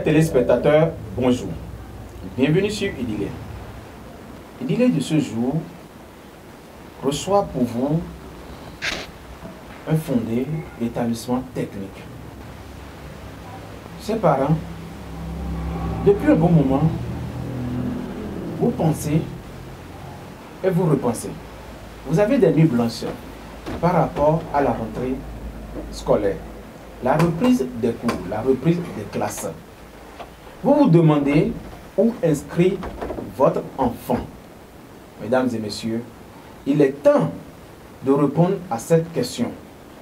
téléspectateurs, bonjour. Bienvenue sur Idylé. Idylé de ce jour reçoit pour vous un fondé d'établissement technique. Chers parents, depuis un bon moment, vous pensez et vous repensez. Vous avez des nuits blanches par rapport à la rentrée scolaire, la reprise des cours, la reprise des classes. Vous vous demandez où inscrit votre enfant. Mesdames et messieurs, il est temps de répondre à cette question.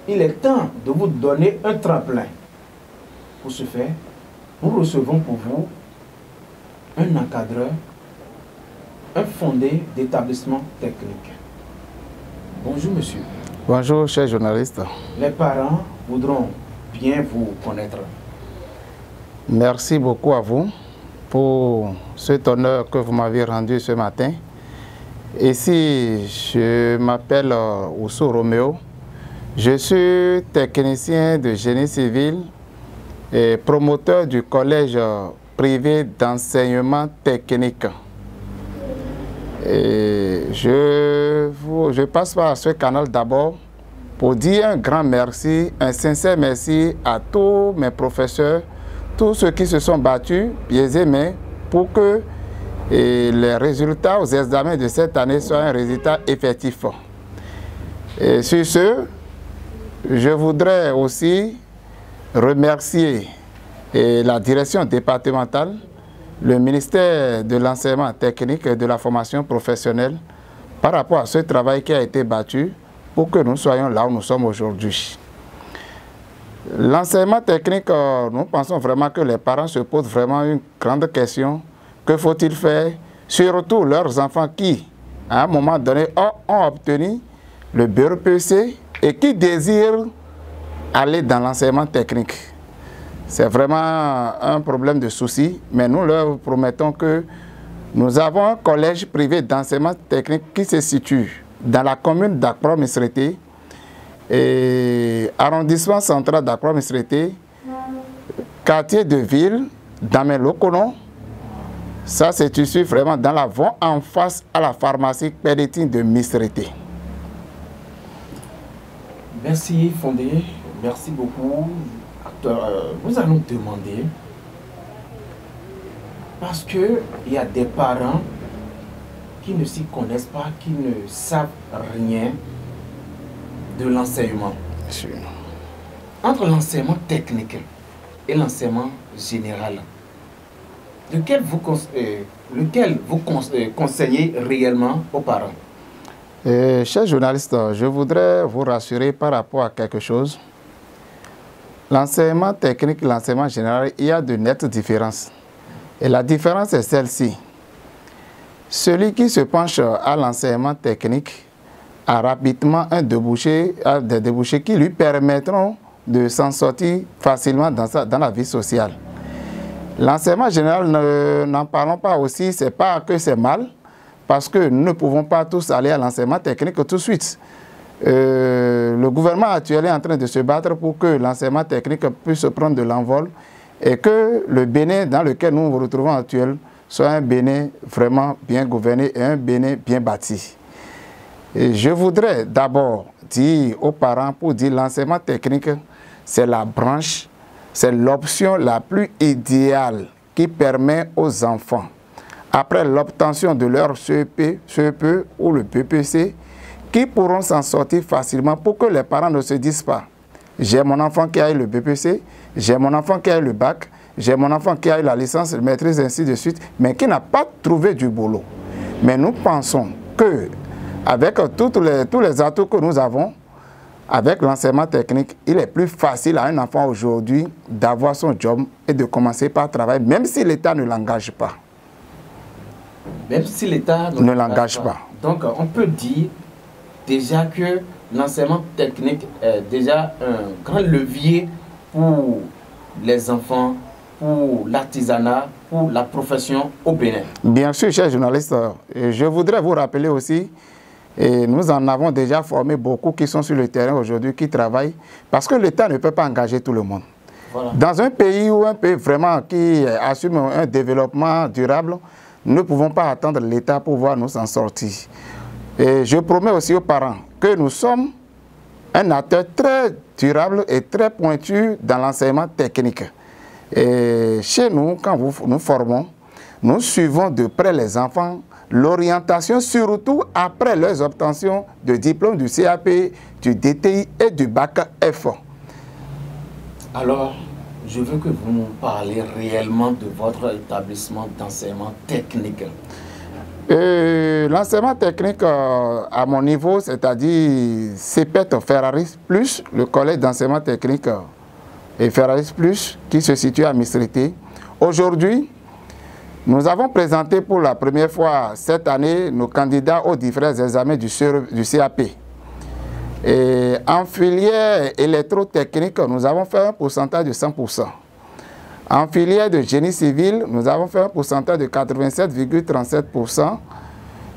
Il est temps de vous donner un tremplin. Pour ce faire, nous recevons pour vous un encadreur, un fondé d'établissement technique. Bonjour monsieur. Bonjour chers journalistes. Les parents voudront bien vous connaître. Merci beaucoup à vous pour cet honneur que vous m'avez rendu ce matin. Ici, je m'appelle Oussou Roméo. Je suis technicien de génie civil et promoteur du collège privé d'enseignement technique. Et je passe par ce canal d'abord pour dire un grand merci, un sincère merci à tous mes professeurs, tous ceux qui se sont battus, pieds et mains, pour que les résultats aux examens de cette année soient un résultat effectif. Et sur ce, je voudrais aussi remercier la direction départementale, le ministère de l'enseignement technique et de la formation professionnelle par rapport à ce travail qui a été battu pour que nous soyons là où nous sommes aujourd'hui. L'enseignement technique, nous pensons vraiment que les parents se posent vraiment une grande question. Que faut-il faire? Surtout leurs enfants qui, à un moment donné, ont obtenu le BEPC et qui désirent aller dans l'enseignement technique. C'est vraiment un problème de souci, mais nous leur promettons que nous avons un collège privé d'enseignement technique qui se situe dans la commune d'Akpro-Misrété, et arrondissement central d'Akpro-Misrété, quartier de ville, Damé-Lokono. Ça se situe vraiment dans la voie en face à la pharmacie Pédétine de Misrété. Merci Fondé, merci beaucoup. Nous allons demander, parce qu'il y a des parents qui ne s'y connaissent pas, qui ne savent rien de l'enseignement. Entre l'enseignement technique et l'enseignement général, lequel vous conseillez réellement aux parents? Chers journalistes, je voudrais vous rassurer par rapport à quelque chose. L'enseignement technique et l'enseignement général, il y a de nettes différences. Et la différence est celle-ci. Celui qui se penche à l'enseignement technique a rapidement des débouchés qui lui permettront de s'en sortir facilement dans la vie sociale. L'enseignement général, n'en parlons pas aussi, c'est pas que c'est mal, parce que nous ne pouvons pas tous aller à l'enseignement technique tout de suite. Le gouvernement actuel est en train de se battre pour que l'enseignement technique puisse prendre de l'envol et que le Bénin dans lequel nous nous retrouvons actuellement soit un Bénin vraiment bien gouverné et un Bénin bien bâti. Et je voudrais d'abord dire aux parents, pour dire l'enseignement technique, c'est la branche, c'est l'option la plus idéale qui permet aux enfants, après l'obtention de leur CEP, CEPE ou le PPC, qui pourront s'en sortir facilement pour que les parents ne se disent pas « j'ai mon enfant qui a eu le BPC, j'ai mon enfant qui a eu le bac, j'ai mon enfant qui a eu la licence, la maîtrise, ainsi de suite, mais qui n'a pas trouvé du boulot. » Mais nous pensons que avec tous les atouts que nous avons, avec l'enseignement technique, il est plus facile à un enfant aujourd'hui d'avoir son job et de commencer par travailler, même si l'État ne l'engage pas. Même si l'État ne l'engage pas. Donc on peut dire déjà que l'enseignement technique est déjà un grand levier pour les enfants, pour l'artisanat, pour la profession au Bénin. Bien sûr, chers journalistes, je voudrais vous rappeler aussi, et nous en avons déjà formé beaucoup qui sont sur le terrain aujourd'hui, qui travaillent, parce que l'État ne peut pas engager tout le monde. Voilà. Dans un pays ou un pays vraiment qui assume un développement durable, nous ne pouvons pas attendre l'État pour pouvoir nous en sortir. Et je promets aussi aux parents que nous sommes un acteur très durable et très pointu dans l'enseignement technique. Et chez nous, quand nous formons, nous suivons de près les enfants, l'orientation surtout après leur obtention de diplôme du CAP, du DTI et du bac F. Alors, je veux que vous nous parliez réellement de votre établissement d'enseignement technique. L'enseignement technique à mon niveau, c'est-à-dire CEPET Ferraris Plus, le collège d'enseignement technique et Ferraris Plus, qui se situe à Mistrité. Aujourd'hui, nous avons présenté pour la première fois cette année nos candidats aux différents examens du CAP. Et en filière électrotechnique, nous avons fait un pourcentage de 100%. En filière de génie civil, nous avons fait un pourcentage de 87,37%.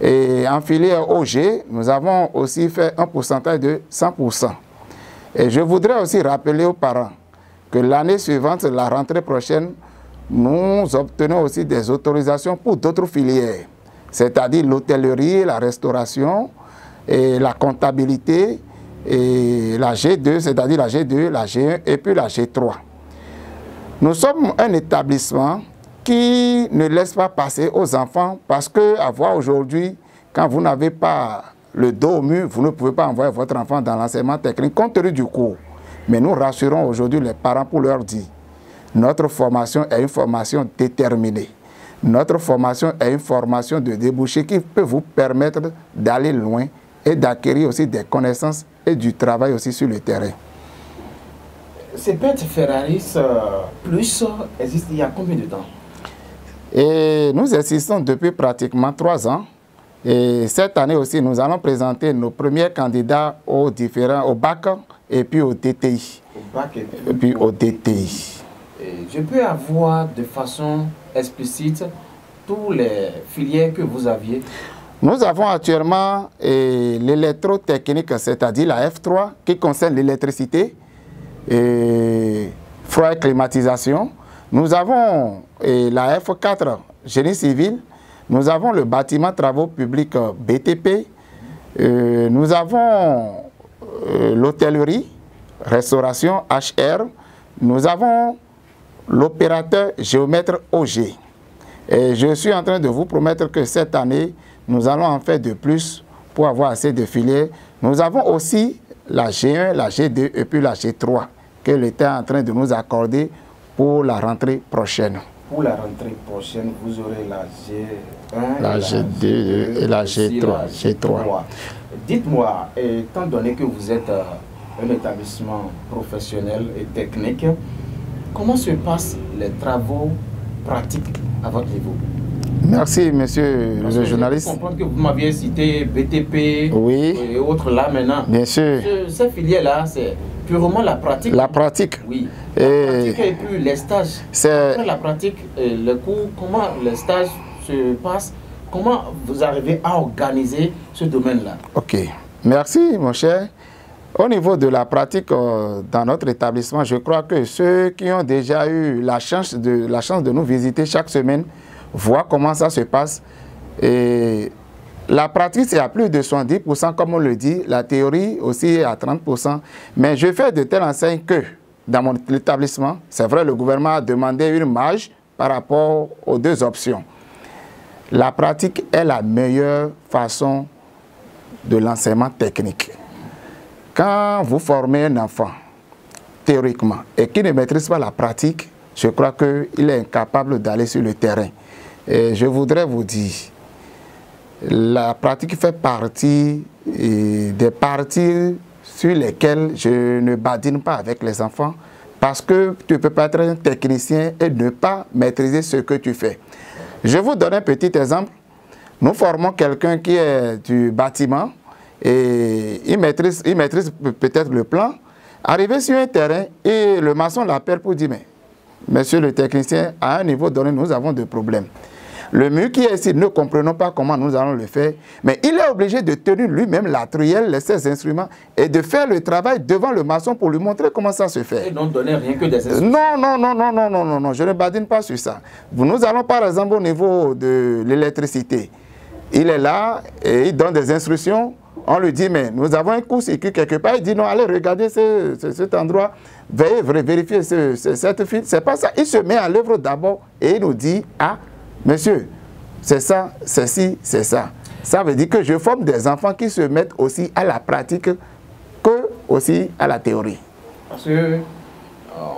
Et en filière OG, nous avons aussi fait un pourcentage de 100%. Et je voudrais aussi rappeler aux parents que l'année suivante, la rentrée prochaine, nous obtenons aussi des autorisations pour d'autres filières, c'est-à-dire l'hôtellerie, la restauration, et la comptabilité, et la G2, c'est-à-dire la G2, la G1 et puis la G3. Nous sommes un établissement qui ne laisse pas passer aux enfants parce que, à voir aujourd'hui, quand vous n'avez pas le dos au mur, vous ne pouvez pas envoyer votre enfant dans l'enseignement technique compte tenu du cours. Mais nous rassurons aujourd'hui les parents pour leur dire, notre formation est une formation déterminée. Notre formation est une formation de débouché qui peut vous permettre d'aller loin et d'acquérir aussi des connaissances et du travail aussi sur le terrain. CEPET Ferraris Plus existe il y a combien de temps? Et nous existons depuis pratiquement 3 ans. Et cette année aussi, nous allons présenter nos premiers candidats au bac et puis au DTI. Au bac et puis au DTI. Et je peux avoir de façon explicite tous les filières que vous aviez? Nous avons actuellement l'électrotechnique, c'est-à-dire la F3, qui concerne l'électricité, et froid et climatisation. Nous avons la F4, génie civil. Nous avons le bâtiment travaux publics BTP. Nous avons l'hôtellerie, restauration HR. Nous avons l'opérateur géomètre OG. Et je suis en train de vous promettre que cette année, nous allons en faire de plus pour avoir assez de filières. Nous avons aussi la G1, la G2 et puis la G3 que l'État est en train de nous accorder pour la rentrée prochaine. Pour la rentrée prochaine, vous aurez la G1, la G2 et la G3. Dites-moi, étant donné que vous êtes un établissement professionnel et technique, comment se passent les travaux pratiques à votre niveau? Merci, monsieur le journaliste. Je comprends que vous m'aviez cité BTP et autres là maintenant. Bien sûr. Ces filières-là, c'est purement la pratique. La pratique. Oui. La pratique et puis les stages. Après la pratique, le cours, comment les stages se passent? Comment vous arrivez à organiser ce domaine-là? Ok. Merci, mon cher. Au niveau de la pratique dans notre établissement, je crois que ceux qui ont déjà eu la chance de nous visiter chaque semaine voient comment ça se passe. Et la pratique, c'est à plus de 70%, comme on le dit. La théorie aussi à 30%. Mais je fais de telle enseigne que, dans mon établissement, c'est vrai, le gouvernement a demandé une marge par rapport aux 2 options. La pratique est la meilleure façon de l'enseignement technique. Quand vous formez un enfant, théoriquement, et qui ne maîtrise pas la pratique, je crois qu'il est incapable d'aller sur le terrain. Et je voudrais vous dire, la pratique fait partie des parties sur lesquelles je ne badine pas avec les enfants, parce que tu ne peux pas être un technicien et ne pas maîtriser ce que tu fais. Je vous donne un petit exemple. Nous formons quelqu'un qui est du bâtiment, et il maîtrise peut-être le plan. Arrivé sur un terrain, et le maçon l'appelle pour dire, mais monsieur le technicien, à un niveau donné, nous avons des problèmes. Le mur qui est ici, ne comprenons pas comment nous allons le faire, mais il est obligé de tenir lui-même la truelle, ses instruments, et de faire le travail devant le maçon pour lui montrer comment ça se fait. Et non donner rien que des instructions. Non, je ne badine pas sur ça. Nous allons par exemple au niveau de l'électricité. Il est là et il donne des instructions. On lui dit, mais nous avons un court-circuit quelque part. Il dit, non, allez regarder cet endroit, vérifier cette file. C'est pas ça. Il se met à l'œuvre d'abord et il nous dit, ah, monsieur, c'est ça, c'est ci, c'est ça. Ça veut dire que je forme des enfants qui se mettent aussi à la pratique que aussi à la théorie. Parce que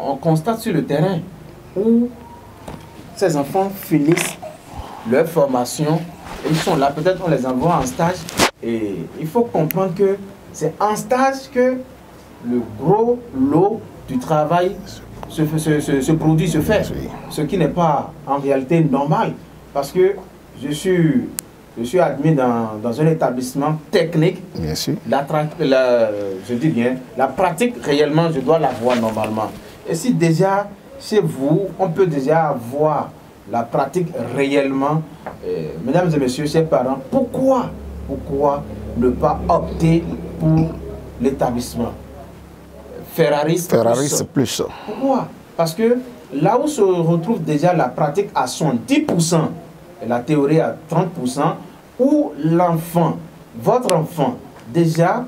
on constate sur le terrain où ces enfants finissent leur formation, et ils sont là, peut-être on les envoie en stage, et il faut comprendre que c'est en stage que le gros lot du travail se produit, se fait, ce qui n'est pas en réalité normal, parce que je suis admis dans un établissement technique. Bien sûr. Je dis bien, la pratique réellement, je dois la voir normalement. Et si déjà, chez vous, on peut déjà voir la pratique réellement, mesdames et messieurs, chers parents, pourquoi ne pas opter pour l'établissement Ferraris plus? Pourquoi? Parce que là où se retrouve déjà la pratique à 70%, et la théorie à 30%, où l'enfant, votre enfant, déjà,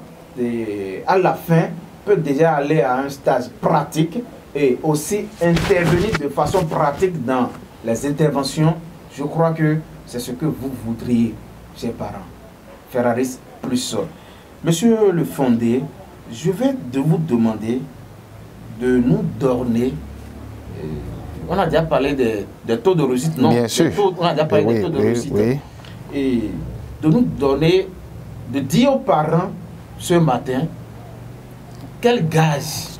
à la fin, peut déjà aller à un stage pratique et aussi intervenir de façon pratique dans les interventions. Je crois que c'est ce que vous voudriez, chers parents. Ferraris plus. Monsieur le fondé, je vais vous demander de nous donner. On a déjà parlé des taux de réussite, non? Bien sûr. On a déjà parlé des taux de réussite. Oui. Et de nous donner, de dire aux parents ce matin quel gage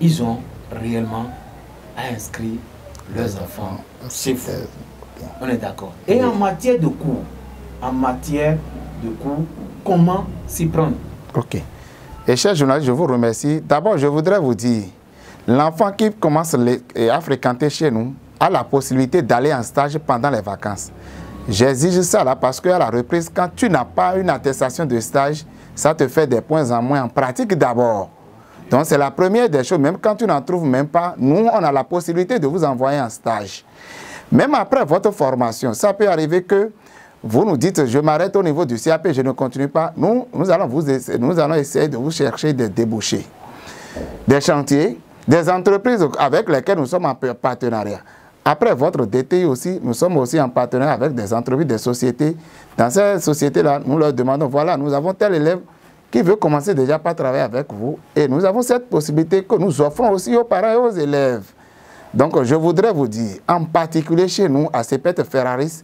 ils ont réellement à inscrire leurs enfants chez vous. On est d'accord. Et en matière de cours, comment s'y prendre? Ok. Et chers journalistes, je vous remercie. D'abord, je voudrais vous dire, l'enfant qui commence à fréquenter chez nous a la possibilité d'aller en stage pendant les vacances. J'exige ça là parce qu'à la reprise, quand tu n'as pas une attestation de stage, ça te fait des points en moins en pratique d'abord. Donc c'est la première des choses, même quand tu n'en trouves même pas, nous on a la possibilité de vous envoyer en stage. Même après votre formation, ça peut arriver que vous nous dites, je m'arrête au niveau du CAP, je ne continue pas. Nous allons essayer de vous chercher des débouchés, des chantiers, des entreprises avec lesquelles nous sommes en partenariat. Après votre DTI aussi, nous sommes aussi en partenariat avec des entreprises, des sociétés. Dans ces sociétés-là, nous leur demandons, voilà, nous avons tel élève qui veut commencer déjà par travailler avec vous. Et nous avons cette possibilité que nous offrons aussi aux parents et aux élèves. Donc, je voudrais vous dire, en particulier chez nous, à CEPET Ferraris,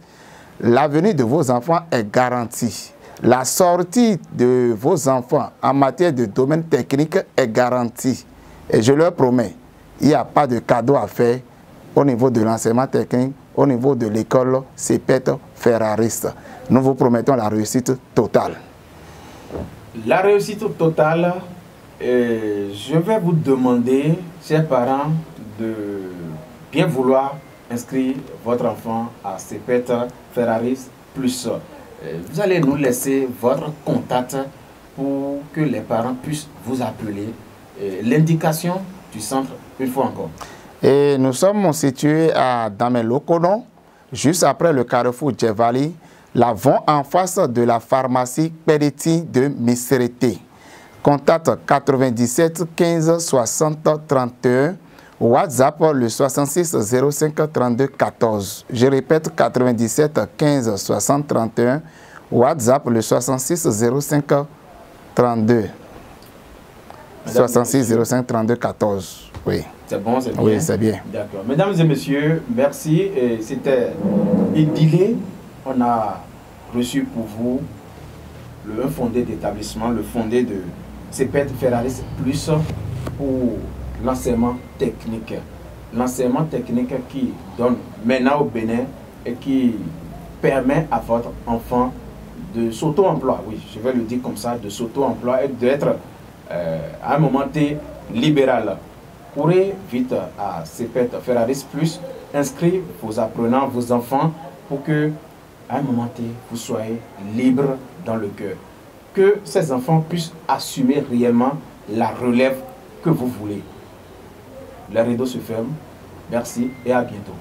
l'avenir de vos enfants est garanti. La sortie de vos enfants en matière de domaine technique est garantie. Et je leur promets, il n'y a pas de cadeau à faire au niveau de l'enseignement technique, au niveau de l'école CEPET Ferraris. Nous vous promettons la réussite totale. La réussite totale, je vais vous demander, chers parents, de bien vouloir inscrire votre enfant à CEPET Ferraris plus. Vous allez nous laisser votre contact pour que les parents puissent vous appeler. L'indication du centre, une fois encore. Et nous sommes situés à Damelokono, juste après le carrefour Djevali, l'avant en face de la pharmacie Periti de Miserete. Contact 97 15 60 31. WhatsApp le 66 05 32 14. Je répète 97 15 60 31. WhatsApp le 66 05 32. 66 05 32 14. Oui. C'est bon, c'est bien. Oui, c'est bien. D'accord. Mesdames et messieurs, merci. C'était Idilé. On a reçu pour vous le fondé d'établissement, le fondé de CEPET Ferraris plus pour l'enseignement technique. L'enseignement technique qui donne maintenant au Bénin et qui permet à votre enfant de s'auto-emploi. Oui, je vais le dire comme ça, de s'auto-emploi et d'être à un moment T libéral. Courez vite à CEPET Ferraris plus, inscrivez vos apprenants, vos enfants pour que, à un moment T, vous soyez libre dans le cœur. Que ces enfants puissent assumer réellement la relève que vous voulez. Le rideau se ferme. Merci et à bientôt.